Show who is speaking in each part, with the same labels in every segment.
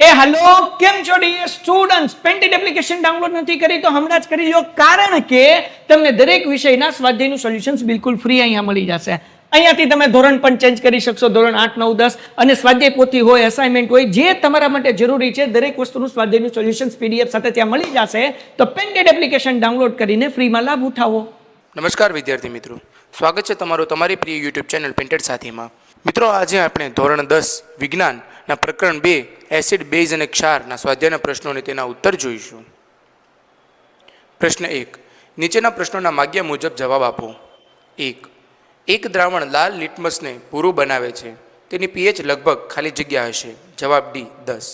Speaker 1: Hello केम छो dear students painted application download નથી કરી તો હમણાં જ કરી લો કારણ કે તમને દરેક વિષયના સ્વાધ્યાયનું સોલ્યુશન્સ બિલકુલ ફ્રી અહીંયા મળી જશે અહીંયાથી તમે ધોરણ પણ ચેન્જ કરી શકશો ધોરણ 8 9 10 અને સ્વાધ્યાય પોથી હોય અસાઇનમેન્ટ હોય જે તમારા માટે જરૂરી છે દરેક વસ્તુનું સ્વાધ્યાયનું સોલ્યુશન્સ પીડીએફ સાથે ત્યાં મળી જશે તો પેન્ટેડ એપ્લિકેશન ડાઉનલોડ કરીને ફ્રીમાં લાભ ઉઠાવો।
Speaker 2: નમસ્કાર વિદ્યાર્થી મિત્રો, સ્વાગત છે તમારું તમારી પ્રિય યુટ્યુબ ચેનલ પેન્ટેડ સાથીમાં। મિત્રો આજે આપણે ધોરણ 10 વિજ્ઞાનના પ્રકરણ 2 એસિડ બેઝ અને ક્ષારના સ્વાધ્યાયના પ્રશ્નો અને તેના ઉત્તર જોઈશું। પ્રશ્ન 1, નીચેના પ્રશ્નોના માગ્યા મુજબ જવાબ આપો। 1, એક દ્રાવણ લાલ લિટમસને પૂરું બનાવે છે, તેની પીએચ લગભગ ખાલી જગ્યા હશે, જવાબ ડી 10।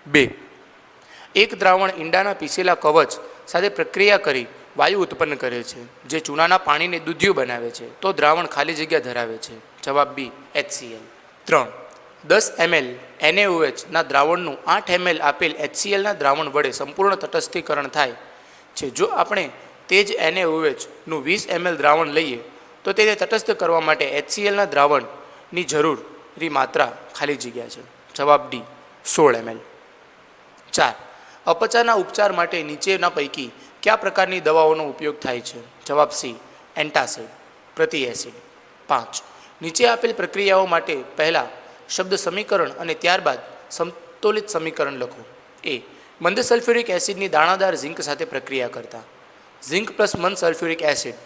Speaker 2: 2, એક દ્રાવણ ઈંડાના પીસેલા કવચ સાથે પ્રક્રિયા કરી વાયુ ઉત્પન્ન કરે છે, જે ચૂનાના પાણીને દૂધિયું બનાવે છે, તો દ્રાવણ ખાલી જગ્યા ધરાવે છે, જવાબ બી HCl। 3, 10 ml NaOH ના દ્રાવણનું 8 ml આપેલ HCl ના દ્રાવણ વડે સંપૂર્ણ તટસ્થીકરણ થાય છે। જો આપણે તે જ NaOH નું 20 ml દ્રાવણ લઈએ તો તેને તટસ્થ કરવા માટે HCl ના દ્રાવણની જરૂરી માત્રા ખાલી જગ્યા છે, જવાબ ડી 16 ml। 4, અપચાના ઉપચાર માટે નીચેના પૈકી કયા પ્રકારની દવાઓનો ઉપયોગ થાય છે, જવાબ સી એન્ટાસિડ પ્રતિ એસિડ। 5, નીચે આપેલ પ્રક્રિયાઓ માટે પહેલાં શબ્દ સમીકરણ અને ત્યારબાદ સમતોલિત સમીકરણ લખો। એ, મંદ સલ્ફ્યુરિક એસિડની દાણાદાર ઝિંક સાથે પ્રક્રિયા કરતા, ઝિંક પ્લસ મંદ sulphuric acid,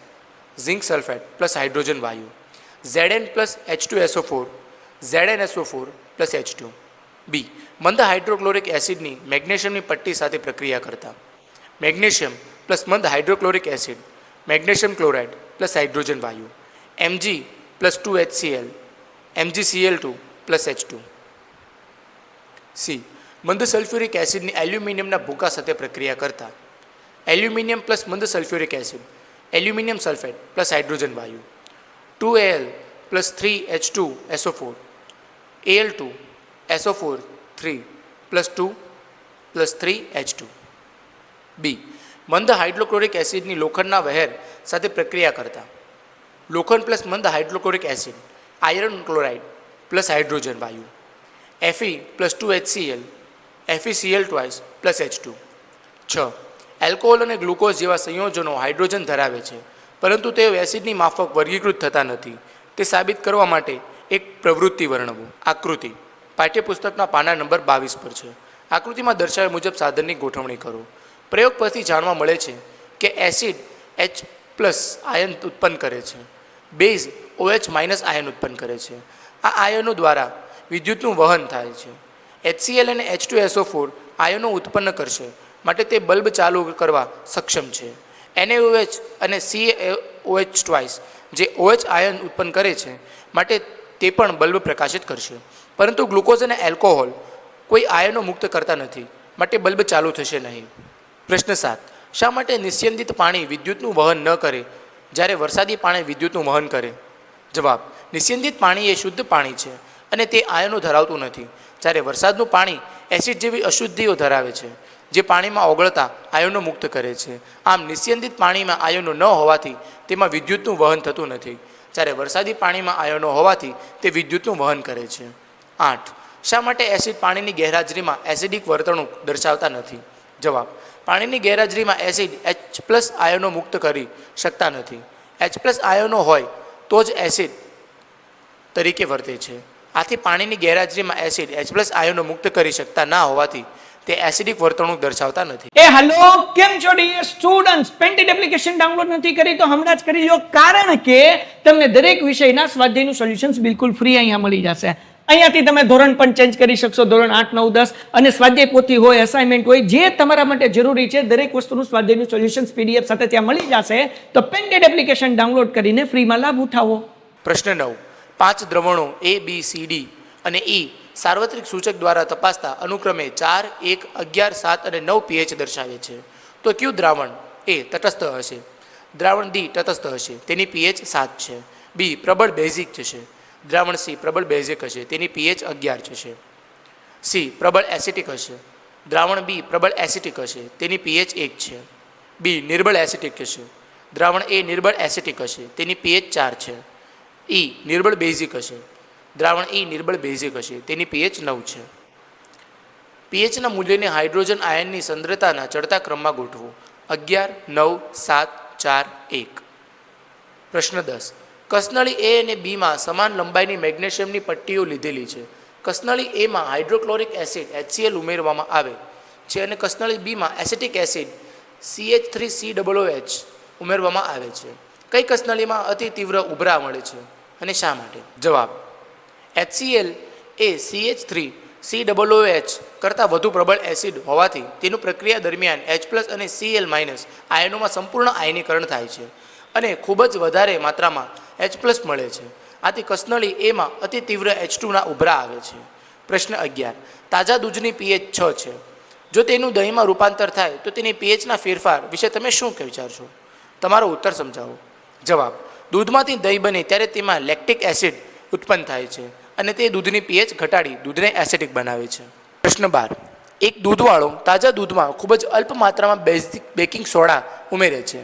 Speaker 2: zinc sulphate plus hydrogen વાયુ, Zn plus H2SO4, ZnSO4 plus H2। બી, મંદ હાઇડ્રોક્લોરિક એસિડની મેગ્નેશિયમની પટ્ટી સાથે પ્રક્રિયા કરતા, મેગ્નેશિયમ પ્લસ મંદ hydrochloric acid, magnesium chloride plus hydrogen વાયુ, Mg plus 2HCl, MgCl2 plus H2। C, મંદ સલ્ફ્યુરિક એસિડની એલ્યુમિનિયમના ભૂકા સાથે પ્રક્રિયા કરતા, એલ્યુમિનિયમ પ્લસ મંદ sulphuric acid, aluminium sulphate plus hydrogen વાયુ, 2Al plus 3H2SO4, Al2SO4 3 plus 2 plus 3H2। બી, મંદ હાઇડ્રોક્લોરિક એસિડની લોખંડના વહેર સાથે પ્રક્રિયા કરતા, લોખંડ પ્લસ મંદ hydrochloric acid, iron chloride plus hydrogen વાયુ, Fe plus 2HCl, FeCl2 plus H2। 6, alcohol અને ગ્લુકોઝ જેવા સંયોજનો હાઇડ્રોજન ધરાવે છે પરંતુ તેઓ એસિડની માફક વર્ગીકૃત થતા નથી, તે સાબિત કરવા માટે એક પ્રવૃત્તિ વર્ણવો। આકૃતિ પાઠ્યપુસ્તકના પાના નંબર 22 પર છે। આકૃતિમાં દર્શાવ્યા મુજબ સાધનની ગોઠવણી કરો। પ્રયોગ પરથી જાણવા મળે છે કે એસિડ H પ્લસ આયન ઉત્પન્ન કરે છે, બેઝ OH માઇનસ આયન ઉત્પન્ન કરે છે, આ આયનો દ્વારા વિદ્યુતનું વહન થાય છે। HCl અને H2SO4 આયનો ઉત્પન્ન કરશે માટે તે બલ્બ ચાલુ કરવા સક્ષમ છે। NaOH અને CaOH2 જે OH આયન ઉત્પન્ન કરે છે માટે તે પણ બલ્બ પ્રકાશિત કરશે, પરંતુ ગ્લુકોઝ અને એલ્કોહોલ કોઈ આયનો મુક્ત કરતા નથી માટે બલ્બ ચાલુ થશે નહીં। પ્રશ્ન 7, શા માટે નિસ્યંદિત પાણી વિદ્યુતનું વહન ન કરે જ્યારે વરસાદી પાણી વિદ્યુતનું વહન કરે? જવાબ, નિસ્યંદિત પાણી એ શુદ્ધ પાણી છે અને તે આયનો ધરાવતું નથી, જ્યારે વરસાદનું પાણી એસિડ જેવી અશુદ્ધિઓ ધરાવે છે જે પાણીમાં ઓગળતા આયનો મુક્ત કરે છે। આમ નિસ્યંદિત પાણીમાં આયનો ન હોવાથી તેમાં વિદ્યુતનું વહન થતું નથી, જ્યારે વરસાદી પાણીમાં આયનો હોવાથી તે વિદ્યુતનું વહન કરે છે। 8, શા માટે એસિડ પાણીની ગેરહાજરીમાં એસિડિક વર્તણૂક દર્શાવતા નથી? જવાબ, પાણીની ગેરહાજરીમાં એસિડ H પ્લસ આયનો મુક્ત કરી શકતા નથી, H પ્લસ આયનો હોય તો જ એસિડ તરીકે વર્તે છે, આથી પાણીની ગેરહાજરીમાં એસિડ H પ્લસ આયનો મુક્ત કરી શકતા ના હોવાથી તે એસિડિક વર્તણૂક દર્શાવતા નથી।
Speaker 1: हेलो केम छो dear students painted application download નથી કરી તો હમણાં જ કરી લો કારણ કે તમને દરેક વિષયના સ્વાધ્યાયનું સોલ્યુશન્સ બિલકુલ ફ્રી અહીંયા મળી જશે। અહીંયાથી તમે ધોરણ પણ ચેન્જ કરી શકશો ધોરણ 8 9 10 અને સ્વાધ્યાય પોથી હોય અસાઇનમેન્ટ હોય જે તમારા માટે જરૂરી છે દરેક વસ્તુનું સ્વાધ્યાયનું સોલ્યુશન્સ પીડીએફ સાથે ત્યાં મળી જશે તો પેન્ટેડ એપ્લિકેશન ડાઉનલોડ કરીને ફ્રીમાં લાભ ઉઠાવો।
Speaker 2: પ્રશ્ન 9, 5 દ્રવણો A, B, C, D અને E સાર્વત્રિક સૂચક દ્વારા તપાસતા અનુક્રમે 4, 1, 11, 7 અને 9 pH દર્શાવે છે, તો કયું દ્રાવણ A તટસ્થ હશે, દ્રાવણ D તટસ્થ હશે, તેની pH 7 છે, B પ્રબળ બેઝિક થશે, દ્રાવણ C પ્રબળ બેઝિક હશે, તેની pH 11 થશે, C પ્રબળ એસિટિક હશે, દ્રાવણ B પ્રબળ એસિટિક હશે, તેની pH 1 છે, B નિર્બળ એસિટિક હશે, દ્રાવણ A નિર્બળ એસિટિક હશે, તેની pH 4 છે, E નિર્બળ બેઝિક હશે, દ્રાવણ E નિર્બળ બેઝિક હશે, તેની pH 9 છે। પીએચના મૂલ્યને હાઇડ્રોજન આયનની સાંદ્રતાના ચડતા ક્રમમાં ગોઠવો. 11, 9, 7, 4, 1. પ્રશ્ન 10. કસનળી એ અને બીમાં સમાન લંબાઈની મેગ્નેશિયમની પટ્ટીઓ લીધેલી છે. કસનળી એમાં હાઇડ્રોક્લોરિક એસિડ HCl ઉમેરવામાં આવે છે અને કસનળી બીમાં એસિટિક એસિડ CH3COOH ઉમેરવામાં આવે છે. કઈ કસનળીમાં અતિ તીવ્ર ઉભરા મળે છે અને શા માટે? જવાબ: HCl એ CH3COOH કરતાં વધુ પ્રબળ એસિડ હોવાથી તેનું પ્રક્રિયા દરમિયાન H+ અને Cl- આયનોમાં સંપૂર્ણ આયનીકરણ થાય છે અને ખૂબ જ વધારે માત્રામાં H+ મળે છે. આથી કસનળી એમાં અતિ તીવ્ર H2ના ઉભરા આવે છે. પ્રશ્ન 11. તાજા દૂધની pH 6 છે. જો તેનું દહીંમાં રૂપાંતર થાય તો તેની pHના ફેરફાર વિશે તમે શું વિચારશો? તમારો ઉત્તર સમજાવો. જવાબ: દૂધમાંથી દહીં બને ત્યારે તેમાં લેક્ટિક એસિડ ઉત્પન્ન થાય છે અને તે દૂધની pH ઘટાડી દૂધને એસિડિક બનાવે છે. પ્રશ્ન 12. એક દૂધવાળો તાજા દૂધમાં ખૂબ જ અલ્પ માત્રામાં બેકિંગ સોડા ઉમેરે છે.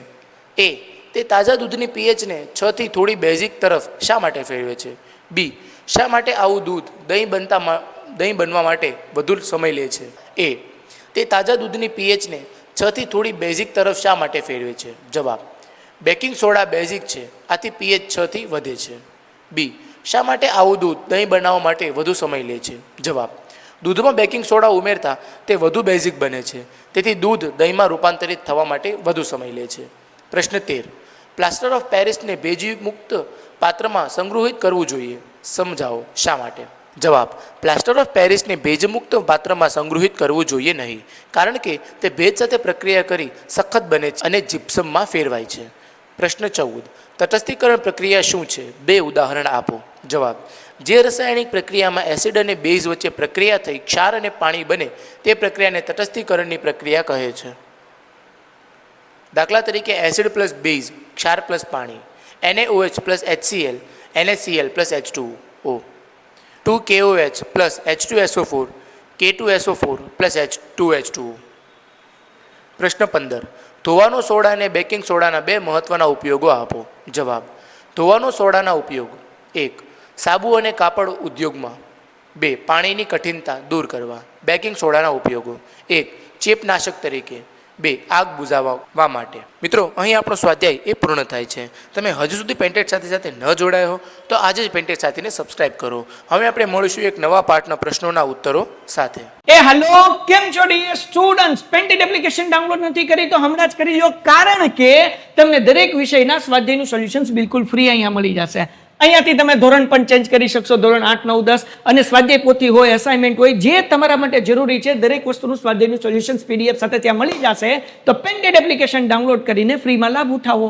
Speaker 2: એ તે તાજા દૂધની pHને 6 થી થોડી બેઝિક તરફ શા માટે ફેરવે છે? બી. શા માટે આવું દૂધ દહીં બનવા માટે વધુ સમય લે છે? એ. તે તાજા દૂધની pHને 6 થી થોડી બેઝિક તરફ શા માટે ફેરવે છે? જવાબ: બેકિંગ સોડા બેઝિક છે, આથી pH 6 થી વધે છે. બી. શા માટે આવું દૂધ દહીં બનાવવા માટે વધુ સમય લે છે? જવાબ: દૂધમાં બેકિંગ સોડા ઉમેરતા તે વધુ બેઝિક બને છે, તેથી દૂધ દહીંમાં રૂપાંતરિત થવા માટે વધુ સમય લે છે. પ્રશ્ન 13. પ્લાસ્ટર ઓફ પેરિસને ભેજયુક્ત પાત્રમાં સંગ્રહિત કરવું જોઈએ. સમજાવો શા માટે? જવાબ: પ્લાસ્ટર ઓફ પેરિસને ભેજમુક્ત પાત્રમાં સંગ્રહિત કરવું જોઈએ નહીં, કારણ કે તે ભેજ સાથે પ્રક્રિયા કરી સખત બને છે અને જીપ્સમમાં ફેરવાય છે. પ્રશ્ન 14. તટસ્થીકરણ પ્રક્રિયા શું છે? 2 ઉદાહરણ આપો. જવાબ: જે રાસાયણિક પ્રક્રિયામાં એસિડ અને બેઝ વચ્ચે પ્રક્રિયા થઈ ક્ષાર અને પાણી બને તે પ્રક્રિયાને તટસ્થીકરણની પ્રક્રિયા કહે છે. દાખલા તરીકે એસિડ પ્લસ બેઝ, ક્ષાર પ્લસ પાણી, NaOH plus HCl, NaCl plus H2O, 2KOH plus H2SO4, K2SO4 plus H2H2O. પ્રશ્ન 15. ધોવાનો સોડા અને બેકિંગ સોડાના 2 મહત્વના ઉપયોગો આપો. જવાબ: ધોવાનો સોડાના ઉપયોગ: 1. સાબુ અને કાપડ ઉદ્યોગમાં. 2. પાણીની કઠિનતા દૂર કરવા. બેકિંગ સોડાના ઉપયોગો: 1. ચેપનાશક તરીકે. 2. આગ બુઝાવવા માટે. મિત્રો, અહીં આપણો સ્વાધ્યાય એ પૂર્ણ થાય છે. તમે હજુ સુધી પેન્ટેડ સાથે ન જોડાયા હો તો આજે જ પેન્ટેડ સાથીને સબસ્ક્રાઇબ કરો. હવે આપણે મળીશું એક નવા પાઠના પ્રશ્નોના ઉત્તરો સાથે.
Speaker 1: હેલો, કેમ છો dear students? Painted application download નથી કરી તો હમણાં જ કરી લો, કારણ કે તમને દરેક વિષયના સ્વાધ્યાયનું સોલ્યુશન્સ બિલકુલ ફ્રી અહીંયા મળી જશે. અહીંયાથી તમે ધોરણ પણ ચેન્જ કરી શકશો, ધોરણ 8, 9, 10 અને સ્વાધ્યાય પોથી હોય, અસાઇનમેન્ટ હોય, જે તમારા માટે જરૂરી છે દરેક વસ્તુનું સ્વાધ્યાયનું સોલ્યુશન્સ PDF સાથે ત્યાં મળી જશે. તો પેન્ટેડ એપ્લિકેશન ડાઉનલોડ કરીને ફ્રીમાં લાભ ઉઠાવો.